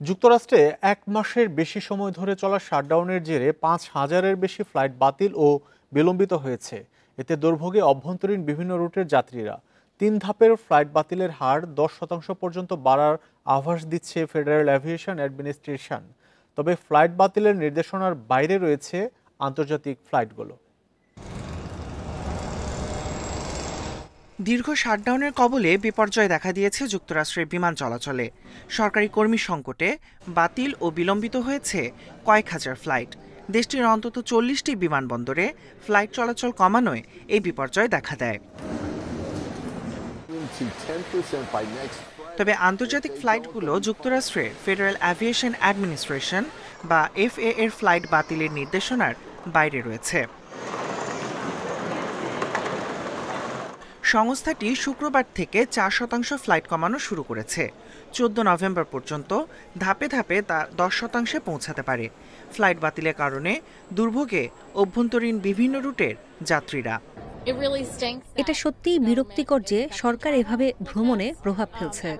যুক্তরাষ্ট্রে ১ মাসের বেশি সময় ধরে চলা শাটডাউনের জেরে ৫,০০০-এর বেশি ফ্লাইট বাতিল ও বিলম্বিত হয়েছে। এতে দুর্ভোগে অভ্যন্তরীণ বিভিন্ন রুটের যাত্রীরা। ৩ ধাপের ফ্লাইট বাতিলের হার ১০% পর্যন্ত বাড়ার আভাস দিচ্ছে ফেডারেল এভিয়েশন অ্যাডমিনিস্ট্রেশন। তবে ফ্লাইট বাতিলের নির্দেশনার বাইরে রয়েছে আন্তর্জাতিক ফ্লাইটগুলো। দীর্ঘ শাটডাউনের কবলে বিপর্যয় দেখা দিয়েছে যুক্তরাষ্ট্রের বিমান চলাচলে। সরকারি কর্মী সংকটে বাতিল ও বিলম্বিত হয়েছে কয়েক হাজার ফ্লাইট। দেশটির অন্তত ৪০টি বিমানবন্দরে ফ্লাইট চলাচল কমানোয় এই বিপর্যয় দেখা দেয়। তবে আন্তর্জাতিক ফ্লাইটগুলো যুক্তরাষ্ট্রের ফেডারেল এভিয়েশন অ্যাডমিনিস্ট্রেশন বা FAA এর ফ্লাইট বাতিলের নির্দেশনার বাইরে রয়েছে। সংস্থাটি শুক্রবার থেকে ৪% ফ্লাইট কমানো শুরু করেছে। ১৪ নভেম্বর পর্যন্ত ধাপে ধাপে তা ১০%-এ পৌঁছাতে পারে। ফ্লাইট বাতিলের কারণে দুর্ভোগে অভ্যন্তরীণ বিভিন্ন রুটের যাত্রীরা। এটা সত্যিই বিরক্তিকর যে সরকার এভাবে ভ্রমণে প্রভাব ফেলছে।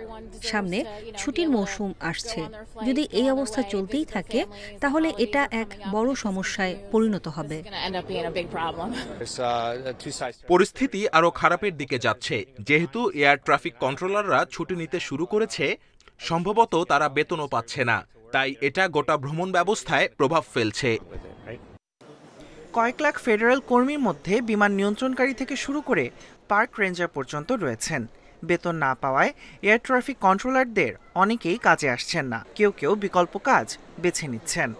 সামনে ছুটির মৌসুম আসছে। যদি এই অবস্থা চলতেই থাকে তাহলে এটা এক বড় সমস্যায় পরিণত হবে। পরিস্থিতি আরো খারাপের দিকে যাচ্ছে। যেহেতু এয়ার ট্রাফিক কন্ট্রোলাররা ছুটি নিতে শুরু করেছে, সম্ভবত তারা বেতনও পাচ্ছে না। তাই এটা গোটা ভ্রমণ ব্যবস্থায় প্রভাব ফেলছে। কয়েক লাখ ফেডারেল কর্মীর মধ্যে বিমান নিয়ন্ত্রণকারী থেকে শুরু করে পার্ক রেঞ্জার পর্যন্ত রয়েছেন। বেতন না পাওয়ায় এয়ার ট্রাফিক কন্ট্রোলারদের অনেকেই কাজে আসছেন না। কেউ কেউ বিকল্প কাজ বেছে নিচ্ছেন।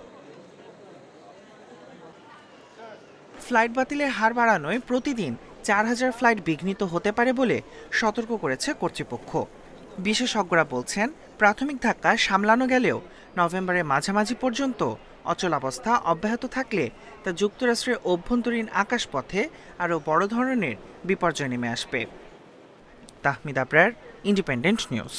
ফ্লাইট বাতিলের হার বাড়ানোয় প্রতিদিন ৪,০০০ ফ্লাইট বিঘ্নিত হতে পারে বলে সতর্ক করেছে কর্তৃপক্ষ। বিশেষজ্ঞরা বলছেন, প্রাথমিক ধাক্কা সামলানো গেলেও নভেম্বরের মাঝামাঝি পর্যন্ত অচলাবস্থা অব্যাহত থাকলে তা যুক্তরাষ্ট্রের অভ্যন্তরীণ আকাশপথে আরও বড় ধরনের বিপর্যয় নেমে আসবে। Tahmid Abrar, independent news.